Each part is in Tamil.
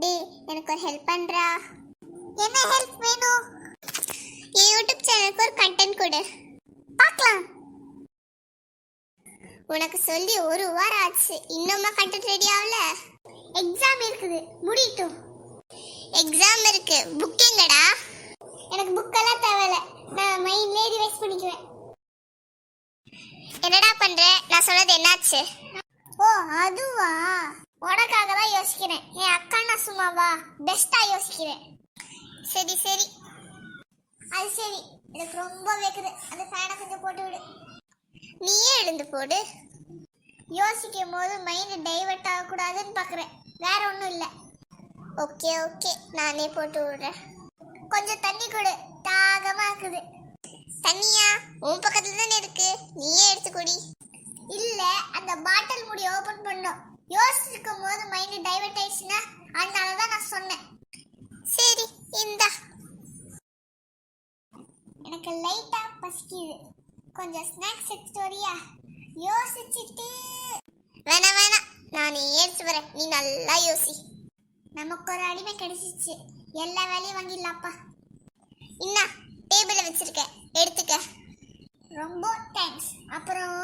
டே எனக்கு ஒரு ஹெல்ப் பண்றா. என்ன ஹெல்ப் வேணும்? என் யூடியூப் சேனலுக்கு ஒரு கண்டென்ட் கொடு பார்க்கலாம். உனக்கு சொல்லி ஒரு வாரம் ஆச்சு, இன்னுமா கண்டென்ட் ரெடி ஆகல? எக்ஸாம் இருக்குது, முடியட்டும். எக்ஸாம் இருக்கு, புக் எங்கடா? எனக்கு புக்கெல்லாம் தேவையில்ல, நான் மைண்ட்லேயே ரிவைஸ் பண்ணிக்குவேன். என்னடா பண்ற? நான் சொன்னது என்னாச்சு? ஓ அதுவா, உனக்காக தான் யோசிக்கிறேன். என் அக்கா நான் சும்மாவா, பெஸ்டா யோசிக்கிறேன். சரி சரி, அது சரி. எனக்கு ரொம்ப வேக்குது, அந்த ஃபேனை கொஞ்சம் போட்டு விடு. நீயே எழுந்து போடு. யோசிக்கும் போது மைண்ட் டைவர்ட் ஆகக்கூடாதுன்னு பார்க்குறேன், வேற ஒன்றும் இல்லை. ஓகே ஓகே, நானே போட்டு விடுறேன். கொஞ்சம் தண்ணி கொடு, தாகமாக இருக்குது. தண்ணியா? உன் பக்கத்துல தானே இருக்கு, நீயே எடுத்து குடி. இல்ல, அந்த பாட்டில் மூடி ஓபன் பண்ணும். யோசிச்சிருக்கும் போது மைண்ட் டைவர்ட் ஆயிடுச்சுன்னா அதனாலதான் நான் சொன்னேன். சரி இந்தா. எனக்கு லைட்டா பசிக்குது, கொஞ்சம் ஸ்நாக்ஸ் எடுத்துட்டு வரியா? யோசிச்சுட்டு. வேணாம் வேணாம், நான் எடுத்து வரேன், நீ நல்லா யோசி. நமக்கு ஒரு அடிமை கிடைச்சிச்சு, எல்லா வேலையும் வாங்கிடலாப்பா. இன்னா டேபிள்ல வச்சிருக்கேன், எடுத்துக்க. ரொம்ப தேங்க்ஸ். அப்புறம்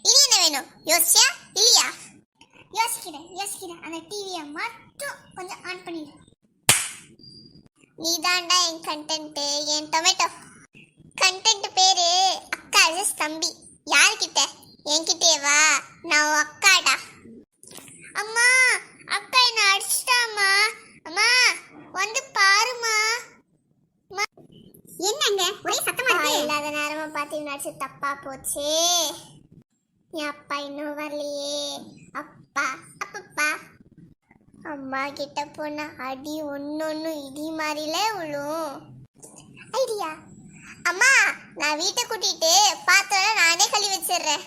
இனி என்ன வேணும்? யோசிச்சியா இல்லையா? யோசிக்கிறேன். அந்த டிவியை மட்டும் கொஞ்சம் ஆன் பண்ணிடு. நீ தாண்டா என் கண்டென்ட், என் டொமேட்டோ. கண்டென்ட் பேரு அக்கா அஜஸ் தம்பி. யாருக்கிட்ட? என்கிட்டே வா, நான் உன் அக்காடா. அம்மா, அக்கா என்ன அடிச்சிட்டாமா. அம்மா வந்து பாருமா. என்னங்க ஒரே சத்தமா இருக்கு? இல்லாத நேரமா பார்த்து நடிச்சு தப்பா போச்சு. என் அப்பா இன்னும் வரலையே. அப்பா அப்பப்பா. அம்மா கிட்ட போனா அடி ஒன்னொன்னு இடி மாதிரில விழும். ஐடியா. அம்மா, நான் வீட்டை கூட்டிட்டு பாத்திரம் நானே கழுவி வச்சிடுறேன்.